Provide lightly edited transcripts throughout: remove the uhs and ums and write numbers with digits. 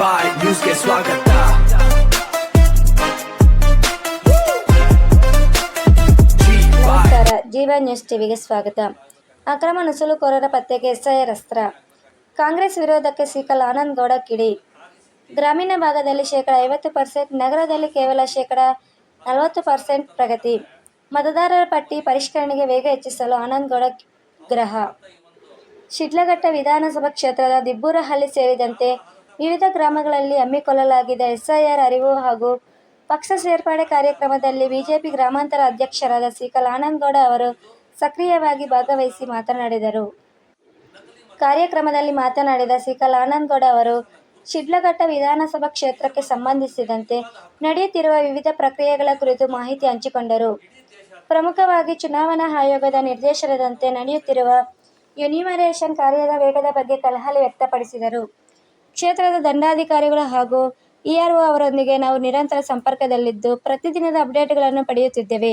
ಬಾಯ್ ನ್ಯೂಸ್ಗೆ ಸ್ವಾಗತ. ನಮಸ್ಕಾರ, ಜೀವ ನ್ಯೂಸ್ ಟಿವಿಗೆ ಸ್ವಾಗತ. ಅಕ್ರಮ ನುಸುಳುಕೋರರ ಪತ್ತೆಗೆ ಎಸ್ಐಆರ್ ಅಸ್ತ್ರ. ಕಾಂಗ್ರೆಸ್ ವಿರೋಧಕ್ಕೆ ಸಿಕಲ್ ಆನಂದ್ ಗೌಡ ಕಿಡಿ. ಗ್ರಾಮೀಣ ಭಾಗದಲ್ಲಿ ಶೇಕಡ 50%, ನಗರದಲ್ಲಿ ಕೇವಲ ಶೇಕಡ 40% ಪ್ರಗತಿ. ಮತದಾರರ ಪಟ್ಟಿ ಪರಿಷ್ಕರಣೆಗೆ ವೇಗ ಹೆಚ್ಚಿಸಲು ಆನಂದ್ ಗೌಡ ಆಗ್ರಹ. ಶಿಡ್ಲಘಟ್ಟ ವಿಧಾನಸಭಾ ಕ್ಷೇತ್ರದ ದಿಬ್ಬೂರಹಳ್ಳಿ ಸೇರಿದಂತೆ ವಿವಿಧ ಗ್ರಾಮಗಳಲ್ಲಿ ಹಮ್ಮಿಕೊಳ್ಳಲಾಗಿದ್ದ ಎಸ್ಐಆರ್ ಅರಿವು ಹಾಗೂ ಪಕ್ಷ ಸೇರ್ಪಡೆ ಕಾರ್ಯಕ್ರಮದಲ್ಲಿ ಬಿಜೆಪಿ ಗ್ರಾಮಾಂತರ ಅಧ್ಯಕ್ಷರಾದ ಸಿಕಲ್ ಆನಂದ್ ಗೌಡ ಅವರು ಸಕ್ರಿಯವಾಗಿ ಭಾಗವಹಿಸಿ ಮಾತನಾಡಿದರು. ಕಾರ್ಯಕ್ರಮದಲ್ಲಿ ಮಾತನಾಡಿದ ಸಿಕಲ್ ಆನಂದ್ ಗೌಡ ಅವರು, ಶಿಡ್ಲಘಟ್ಟ ವಿಧಾನಸಭಾ ಕ್ಷೇತ್ರಕ್ಕೆ ಸಂಬಂಧಿಸಿದಂತೆ ನಡೆಯುತ್ತಿರುವ ವಿವಿಧ ಪ್ರಕ್ರಿಯೆಗಳ ಕುರಿತು ಮಾಹಿತಿ ಹಂಚಿಕೊಂಡರು. ಪ್ರಮುಖವಾಗಿ ಚುನಾವಣಾ ಆಯೋಗದ ನಿರ್ದೇಶನದಂತೆ ನಡೆಯುತ್ತಿರುವ ಎನ್ಯುಮರೇಷನ್ ಕಾರ್ಯದ ವೇಗದ ಬಗ್ಗೆ ಕಳಕಳಿ ವ್ಯಕ್ತಪಡಿಸಿದರು. ಕ್ಷೇತ್ರದ ದಂಡಾಧಿಕಾರಿಗಳು ಹಾಗೂ ಇಆರ್ಒ ಅವರೊಂದಿಗೆ ನಾವು ನಿರಂತರ ಸಂಪರ್ಕದಲ್ಲಿದ್ದು ಪ್ರತಿದಿನದ ಅಪ್ಡೇಟ್ಗಳನ್ನು ಪಡೆಯುತ್ತಿದ್ದೇವೆ.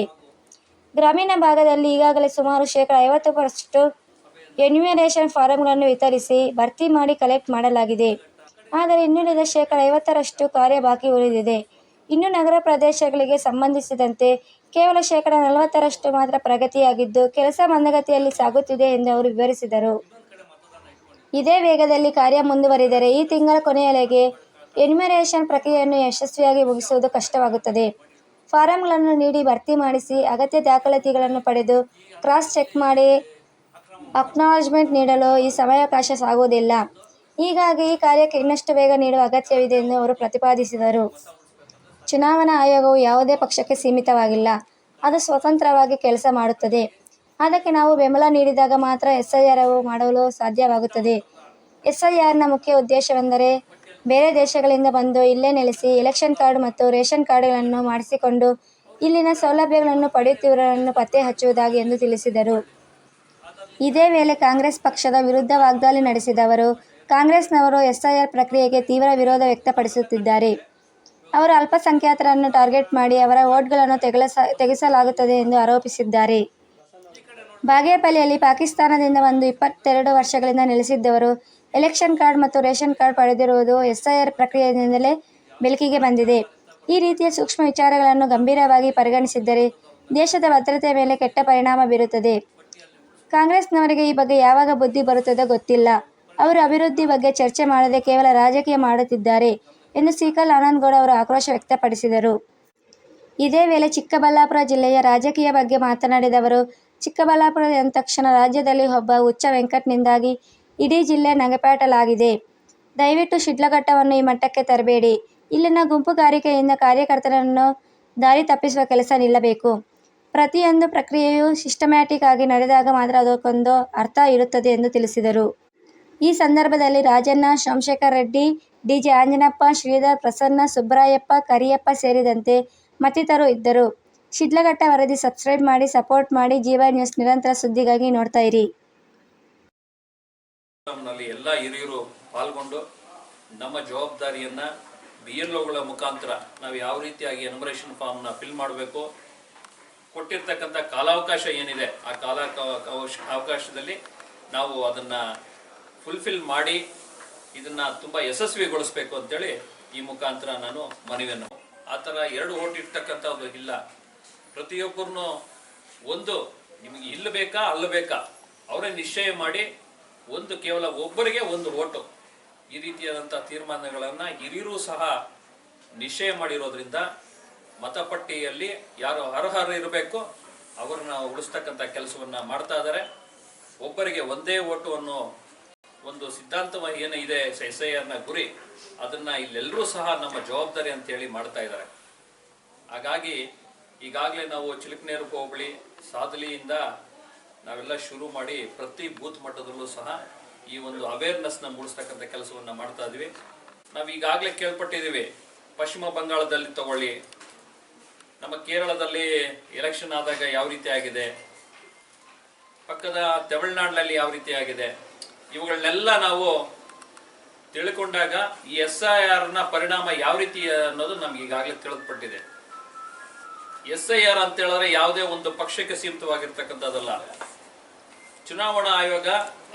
ಗ್ರಾಮೀಣ ಭಾಗದಲ್ಲಿ ಈಗಾಗಲೇ ಸುಮಾರು ಶೇಕಡ 50% ಎನ್ಯುಮರೇಷನ್ ಫಾರಂಗಳನ್ನು ವಿತರಿಸಿ ಭರ್ತಿ ಮಾಡಿ ಕಲೆಕ್ಟ್ ಮಾಡಲಾಗಿದೆ. ಆದರೆ ಇನ್ನುಳಿದ ಶೇಕಡ 50% ಕಾರ್ಯ ಬಾಕಿ ಉಳಿದಿದೆ. ಇನ್ನು ನಗರ ಪ್ರದೇಶಗಳಿಗೆ ಸಂಬಂಧಿಸಿದಂತೆ ಕೇವಲ ಶೇಕಡ 40% ಮಾತ್ರ ಪ್ರಗತಿಯಾಗಿದ್ದು ಕೆಲಸ ಮಂದಗತಿಯಲ್ಲಿ ಸಾಗುತ್ತಿದೆ ಎಂದು ಅವರು ವಿವರಿಸಿದರು. ಇದೇ ವೇಗದಲ್ಲಿ ಕಾರ್ಯ ಮುಂದುವರಿದರೆ ಈ ತಿಂಗಳ ಕೊನೆಯೊಳಗೆ ಎನ್ಯುಮರೇಷನ್ ಪ್ರಕ್ರಿಯೆಯನ್ನು ಯಶಸ್ವಿಯಾಗಿ ಮುಗಿಸುವುದು ಕಷ್ಟವಾಗುತ್ತದೆ. ಫಾರಂಗಳನ್ನು ನೀಡಿ ಭರ್ತಿ ಮಾಡಿಸಿ ಅಗತ್ಯ ದಾಖಲಾತಿಗಳನ್ನು ಪಡೆದು ಕ್ರಾಸ್ ಚೆಕ್ ಮಾಡಿ ಅಕ್ನಾಲಜ್ಮೆಂಟ್ ನೀಡಲು ಈ ಸಮಯಾವಕಾಶ ಸಾಗುವುದಿಲ್ಲ. ಹೀಗಾಗಿ ಈ ಕಾರ್ಯಕ್ಕೆ ಇನ್ನಷ್ಟು ವೇಗ ನೀಡುವ ಅಗತ್ಯವಿದೆ ಎಂದು ಅವರು ಪ್ರತಿಪಾದಿಸಿದರು. ಚುನಾವಣಾ ಆಯೋಗವು ಯಾವುದೇ ಪಕ್ಷಕ್ಕೆ ಸೀಮಿತವಾಗಿಲ್ಲ. ಅದು ಸ್ವತಂತ್ರವಾಗಿ ಕೆಲಸ ಮಾಡುತ್ತದೆ. ಅದಕ್ಕೆ ನಾವು ಬೆಂಬಲ ನೀಡಿದಾಗ ಮಾತ್ರ ಎಸ್ಐಆರ್ ಮಾಡಲು ಸಾಧ್ಯವಾಗುತ್ತದೆ. ಎಸ್ಐಆರ್ನ ಮುಖ್ಯ ಉದ್ದೇಶವೆಂದರೆ ಬೇರೆ ದೇಶಗಳಿಂದ ಬಂದು ಇಲ್ಲೇ ನೆಲೆಸಿ ಎಲೆಕ್ಷನ್ ಕಾರ್ಡ್ ಮತ್ತು ರೇಷನ್ ಕಾರ್ಡ್ಗಳನ್ನು ಮಾಡಿಸಿಕೊಂಡು ಇಲ್ಲಿನ ಸೌಲಭ್ಯಗಳನ್ನು ಪಡೆಯುತ್ತಿರುವವರನ್ನು ಪತ್ತೆ ಹಚ್ಚುವುದಾಗಿ ಎಂದು ತಿಳಿಸಿದರು. ಇದೇ ವೇಳೆ ಕಾಂಗ್ರೆಸ್ ಪಕ್ಷದ ವಿರುದ್ಧ ವಾಗ್ದಾಳಿ ನಡೆಸಿದ ಅವರು, ಕಾಂಗ್ರೆಸ್ನವರು ಎಸ್ಐಆರ್ ಪ್ರಕ್ರಿಯೆಗೆ ತೀವ್ರ ವಿರೋಧ ವ್ಯಕ್ತಪಡಿಸುತ್ತಿದ್ದಾರೆ. ಅವರು ಅಲ್ಪಸಂಖ್ಯಾತರನ್ನು ಟಾರ್ಗೆಟ್ ಮಾಡಿ ಅವರ ವೋಟ್ಗಳನ್ನು ತೆಗೆಸಲಾಗುತ್ತದೆ ಎಂದು ಆರೋಪಿಸಿದ್ದಾರೆ. ಬಾಗೇಪಲ್ಲಿಯಲ್ಲಿ ಪಾಕಿಸ್ತಾನದಿಂದ ಬಂದು 22 ವರ್ಷಗಳಿಂದ ನೆಲೆಸಿದ್ದವರು ಎಲೆಕ್ಷನ್ ಕಾರ್ಡ್ ಮತ್ತು ರೇಷನ್ ಕಾರ್ಡ್ ಪಡೆದಿರುವುದು ಎಸ್ಐಆರ್ ಪ್ರಕ್ರಿಯೆಯಿಂದಲೇ ಬೆಳಕಿಗೆ ಬಂದಿದೆ. ಈ ರೀತಿಯ ಸೂಕ್ಷ್ಮ ವಿಚಾರಗಳನ್ನು ಗಂಭೀರವಾಗಿ ಪರಿಗಣಿಸಿದ್ದರೆ ದೇಶದ ಭದ್ರತೆಯ ಮೇಲೆ ಕೆಟ್ಟ ಪರಿಣಾಮ ಬೀರುತ್ತದೆ. ಕಾಂಗ್ರೆಸ್ನವರಿಗೆ ಈ ಬಗ್ಗೆ ಯಾವಾಗ ಬುದ್ಧಿ ಬರುತ್ತದೋ ಗೊತ್ತಿಲ್ಲ. ಅವರು ಅಭಿವೃದ್ಧಿ ಬಗ್ಗೆ ಚರ್ಚೆ ಮಾಡದೆ ಕೇವಲ ರಾಜಕೀಯ ಮಾಡುತ್ತಿದ್ದಾರೆ ಎಂದು ಸಿಕಲ್ ಆನಂದ್ ಗೌಡ ಅವರು ಆಕ್ರೋಶ ವ್ಯಕ್ತಪಡಿಸಿದರು. ಇದೇ ವೇಳೆ ಚಿಕ್ಕಬಳ್ಳಾಪುರ ಜಿಲ್ಲೆಯ ರಾಜಕೀಯ ಬಗ್ಗೆ ಮಾತನಾಡಿದ ಅವರು, ಚಿಕ್ಕಬಳ್ಳಾಪುರ ಎಂದ ತಕ್ಷಣ ರಾಜ್ಯದಲ್ಲಿ ಒಬ್ಬ ಹುಚ್ಚ ವೆಂಕಟ್ನಿಂದಾಗಿ ಇಡೀ ಜಿಲ್ಲೆ ನಗೆಪಾಟಲಾಗಿದೆ. ದಯವಿಟ್ಟು ಶಿಡ್ಲಘಟ್ಟವನ್ನು ಈ ಮಟ್ಟಕ್ಕೆ ತರಬೇಡಿ. ಇಲ್ಲಿನ ಗುಂಪುಗಾರಿಕೆಯಿಂದ ಕಾರ್ಯಕರ್ತರನ್ನು ದಾರಿ ತಪ್ಪಿಸುವ ಕೆಲಸ ನಿಲ್ಲಬೇಕು. ಪ್ರತಿಯೊಂದು ಪ್ರಕ್ರಿಯೆಯೂ ಸಿಸ್ಟಮ್ಯಾಟಿಕ್ ಆಗಿ ನಡೆದಾಗ ಮಾತ್ರ ಅದಕ್ಕೊಂದು ಅರ್ಥ ಇರುತ್ತದೆ ಎಂದು ತಿಳಿಸಿದರು. ಈ ಸಂದರ್ಭದಲ್ಲಿ ರಾಜಣ್ಣ, ಸೋಮಶೇಖರ್ ರೆಡ್ಡಿ, ಡಿಜೆ ಆಂಜನಪ್ಪ, ಶ್ರೀಧರ್, ಪ್ರಸನ್ನ, ಸುಬ್ರಾಯಪ್ಪ, ಕರಿಯಪ್ಪ ಸೇರಿದಂತೆ ಮತ್ತಿತರರು ಇದ್ದರು. ಶಿಡ್ಲಘಟ್ಟ ವರದಿ ಸಬ್ಸ್ಕ್ರೈಬ್ ಮಾಡಿ, ಸಪೋರ್ಟ್ ಮಾಡಿ. ಜೀವ ನ್ಯೂಸ್ ನಿರಂತರ ಸುದ್ದಿಗಾಗಿ ನೋಡ್ತಾ ಇರಿ. ನಲ್ಲಿ ಎಲ್ಲ ಹಿರಿಯರು ಪಾಲ್ಗೊಂಡು ನಮ್ಮ ಜವಾಬ್ದಾರಿಯನ್ನ BLOಗಳ ಮುಖಾಂತರ ನಾವು ಯಾವ ರೀತಿಯಾಗಿ ಎನ್ಯುಮರೇಷನ್ ಫಾರ್ಮ್ನ ಫಿಲ್ ಮಾಡಬೇಕು, ಕೊಟ್ಟಿರ್ತಕ್ಕಂಥ ಕಾಲಾವಕಾಶ ಏನಿದೆ ಆ ಅವಕಾಶದಲ್ಲಿ ನಾವು ಅದನ್ನ ಫುಲ್ಫಿಲ್ ಮಾಡಿ ಇದನ್ನ ತುಂಬಾ ಯಶಸ್ವಿಗೊಳಿಸಬೇಕು ಅಂತೇಳಿ ಈ ಮುಖಾಂತರ ನಾನು ಮನವಿಯನ್ನು. ಆ ಥರ 2 ಓಟ್ ಇರ್ತಕ್ಕಂಥದ್ದು ಇಲ್ಲ. ಪ್ರತಿಯೊಬ್ಬರನ್ನು ಒಂದು ನಿಮಗೆ ಇಲ್ಲಿ ಬೇಕಾ ಅಲ್ಲ ಬೇಕಾ ಅವರೇ ನಿಶ್ಚಯ ಮಾಡಿ ಕೇವಲ ಒಬ್ಬರಿಗೆ 1 ಓಟು ಈ ರೀತಿಯಾದಂಥ ತೀರ್ಮಾನಗಳನ್ನು ಹಿರಿಯರು ಸಹ ನಿಶ್ಚಯ ಮಾಡಿರೋದ್ರಿಂದ ಮತಪಟ್ಟಿಯಲ್ಲಿ ಯಾರು ಅರ್ಹರಿರಬೇಕು ಅವರನ್ನ ಉಳಿಸ್ತಕ್ಕಂಥ ಕೆಲಸವನ್ನ ಮಾಡ್ತಾ ಇದ್ದಾರೆ. ಒಬ್ಬರಿಗೆ ಒಂದೇ ಓಟು ಅನ್ನೋ ಒಂದು ಸಿದ್ಧಾಂತ ಏನಿದೆ ಎಸ್ಐಆರ್ನ ಗುರಿ, ಅದನ್ನ ಇಲ್ಲೆಲ್ಲರೂ ಸಹ ನಮ್ಮ ಜವಾಬ್ದಾರಿ ಅಂತ ಹೇಳಿ ಮಾಡ್ತಾ ಇದ್ದಾರೆ. ಹಾಗಾಗಿ ಈಗಾಗಲೇ ನಾವು ಚಿಲಕನೇರು ಹೋಬಳಿ ಸಾದಲಿಯಿಂದ ನಾವೆಲ್ಲ ಶುರು ಮಾಡಿ ಪ್ರತಿ ಬೂತ್ ಮಟ್ಟದಲ್ಲೂ ಸಹ ಈ ಒಂದು ಅವೇರ್ನೆಸ್ನ ಮೂಡಿಸ್ತಕ್ಕಂಥ ಕೆಲಸವನ್ನ ಮಾಡ್ತಾ ಇದ್ವಿ. ನಾವು ಈಗಾಗಲೇ ಕೇಳ್ಪಟ್ಟಿದ್ದೀವಿ, ಪಶ್ಚಿಮ ಬಂಗಾಳದಲ್ಲಿ ತಗೊಳ್ಳಿ, ನಮ್ಮ ಕೇರಳದಲ್ಲಿ ಎಲೆಕ್ಷನ್ ಆದಾಗ ಯಾವ ರೀತಿ ಆಗಿದೆ, ಪಕ್ಕದ ತಮಿಳುನಾಡಿನಲ್ಲಿ ಯಾವ ರೀತಿ ಆಗಿದೆ, ಇವುಗಳನ್ನೆಲ್ಲ ನಾವು ತಿಳ್ಕೊಂಡಾಗ ಈ ಎಸ್ಐಆರ್ನ ಪರಿಣಾಮ ಯಾವ ರೀತಿ ಅನ್ನೋದು ನಮ್ಗೆ ಈಗಾಗಲೇ ತಿಳಿದುಪಟ್ಟಿದೆ. ಎಸ್ಐಆರ್ ಅಂತ ಹೇಳಿದ್ರೆ ಯಾವುದೇ ಒಂದು ಪಕ್ಷಕ್ಕೆ ಸೀಮಿತವಾಗಿರ್ತಕ್ಕಂಥದ್ದಲ್ಲ. ಚುನಾವಣಾ ಆಯೋಗ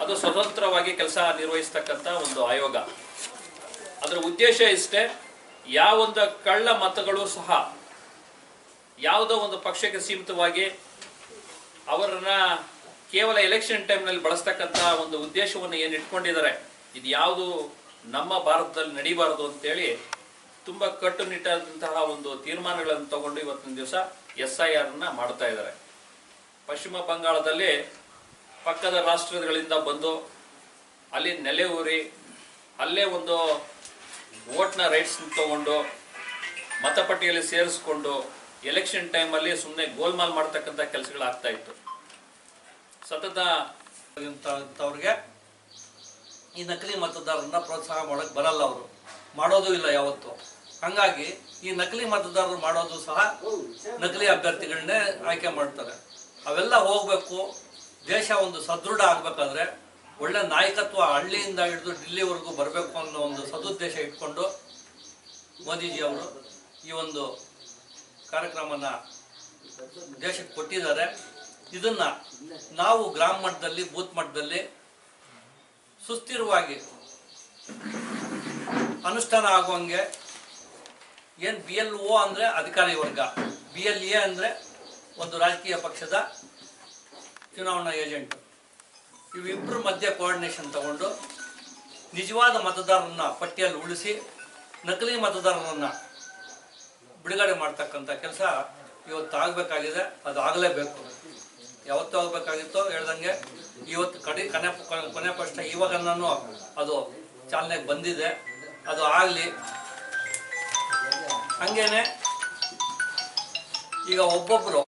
ಅದು ಸ್ವತಂತ್ರವಾಗಿ ಕೆಲಸ ನಿರ್ವಹಿಸತಕ್ಕಂಥ ಒಂದು ಆಯೋಗ. ಅದರ ಉದ್ದೇಶ ಇಷ್ಟೇ, ಯಾವೊಂದು ಕಳ್ಳ ಮತಗಳು ಸಹ ಯಾವುದೋ ಒಂದು ಪಕ್ಷಕ್ಕೆ ಸೀಮಿತವಾಗಿ ಅವರನ್ನ ಕೇವಲ ಎಲೆಕ್ಷನ್ ಟೈಮ್ನಲ್ಲಿ ಬಳಸ್ತಕ್ಕಂಥ ಒಂದು ಉದ್ದೇಶವನ್ನು ಏನು ಇಟ್ಕೊಂಡಿದ್ದಾರೆ, ಇದು ಯಾವುದು ನಮ್ಮ ಭಾರತದಲ್ಲಿ ನಡೀಬಾರದು ಅಂತೇಳಿ ತುಂಬ ಕಟ್ಟುನಿಟ್ಟಾದಂತಹ ಒಂದು ತೀರ್ಮಾನಗಳನ್ನು ತಗೊಂಡು ಇವತ್ತಿನ ದಿವಸ SIR ಮಾಡ್ತಾ ಇದ್ದಾರೆ. ಪಶ್ಚಿಮ ಬಂಗಾಳದಲ್ಲಿ ಪಕ್ಕದ ರಾಷ್ಟ್ರಗಳಿಂದ ಬಂದು ಅಲ್ಲಿ ನೆಲೆ ಊರಿ ಅಲ್ಲೇ ಒಂದು ವೋಟ್ನ ರೈಟ್ಸ್ ತಗೊಂಡು ಮತಪಟ್ಟಿಯಲ್ಲಿ ಸೇರಿಸ್ಕೊಂಡು ಎಲೆಕ್ಷನ್ ಟೈಮಲ್ಲಿ ಸುಮ್ಮನೆ ಗೋಲ್ಮಾಲ್ ಮಾಡ್ತಕ್ಕಂಥ ಕೆಲಸಗಳಾಗ್ತಾ ಇತ್ತು. ಸತತ ಅವ್ರಿಗೆ ಈ ನಕಲಿ ಮತದಾರರನ್ನ ಪ್ರೋತ್ಸಾಹ ಮಾಡೋಕ್ಕೆ ಬರಲ್ಲ, ಅವರು ಮಾಡೋದು ಇಲ್ಲ ಯಾವತ್ತು. ಹಂಗಾಗಿ ಈ ನಕಲಿ ಮತದಾರರು ಮಾಡೋದು ಸಹ ನಕಲಿ ಅಭ್ಯರ್ಥಿಗಳನ್ನೇ ಆಯ್ಕೆ ಮಾಡ್ತಾರೆ. ಅವೆಲ್ಲ ಹೋಗ್ಬೇಕು. ದೇಶ ಒಂದು ಸದೃಢ ಆಗ್ಬೇಕಾದ್ರೆ ಒಳ್ಳೆ ನಾಯಕತ್ವ ಹಳ್ಳಿಯಿಂದ ಹಿಡಿದು ಡಿಲ್ಲಿವರೆಗೂ ಬರಬೇಕು ಅನ್ನೋ ಒಂದು ಸದುದ್ದೇಶ ಇಟ್ಕೊಂಡು ಮೋದಿಜಿ ಅವರು ಈ ಒಂದು ಕಾರ್ಯಕ್ರಮನ ದೇಶಕ್ಕೆ ಕೊಟ್ಟಿದ್ದಾರೆ. ಇದನ್ನ ನಾವು ಗ್ರಾಮ ಮಟ್ಟದಲ್ಲಿ ಬೂತ್ ಮಟ್ಟದಲ್ಲಿ ಸುಸ್ಥಿರವಾಗಿ ಅನುಷ್ಠಾನ ಆಗುವಂಗೆ, ಏನು BLO ಅಂದರೆ ಅಧಿಕಾರಿ ವರ್ಗ, BLA ಅಂದರೆ ಒಂದು ರಾಜಕೀಯ ಪಕ್ಷದ ಚುನಾವಣಾ ಏಜೆಂಟ್, ಇವಿಬ್ಬರ ಮಧ್ಯೆ ಕೋಆರ್ಡಿನೇಷನ್ ತಗೊಂಡು ನಿಜವಾದ ಮತದಾರರನ್ನ ಪಟ್ಟಿಯಲ್ಲಿ ಉಳಿಸಿ ನಕಲಿ ಮತದಾರರನ್ನ ಬಿಡುಗಡೆ ಮಾಡ್ತಕ್ಕಂಥ ಕೆಲಸ ಇವತ್ತು ಆಗಬೇಕಾಗಿದೆ. ಅದು ಆಗಲೇಬೇಕು. ಯಾವತ್ತೂ ಆಗಬೇಕಾಗಿತ್ತೋ ಹೇಳ್ದಂಗೆ ಇವತ್ತು ಕೊನೆ ಪಕ್ಷ ಇವಾಗ ಅದು ಚಾಲನೆಗೆ ಬಂದಿದೆ. ಅದು ಆಗಲಿ. ಹಂಗೇನೆ ಈಗ ಒಬ್ಬೊಬ್ಬರು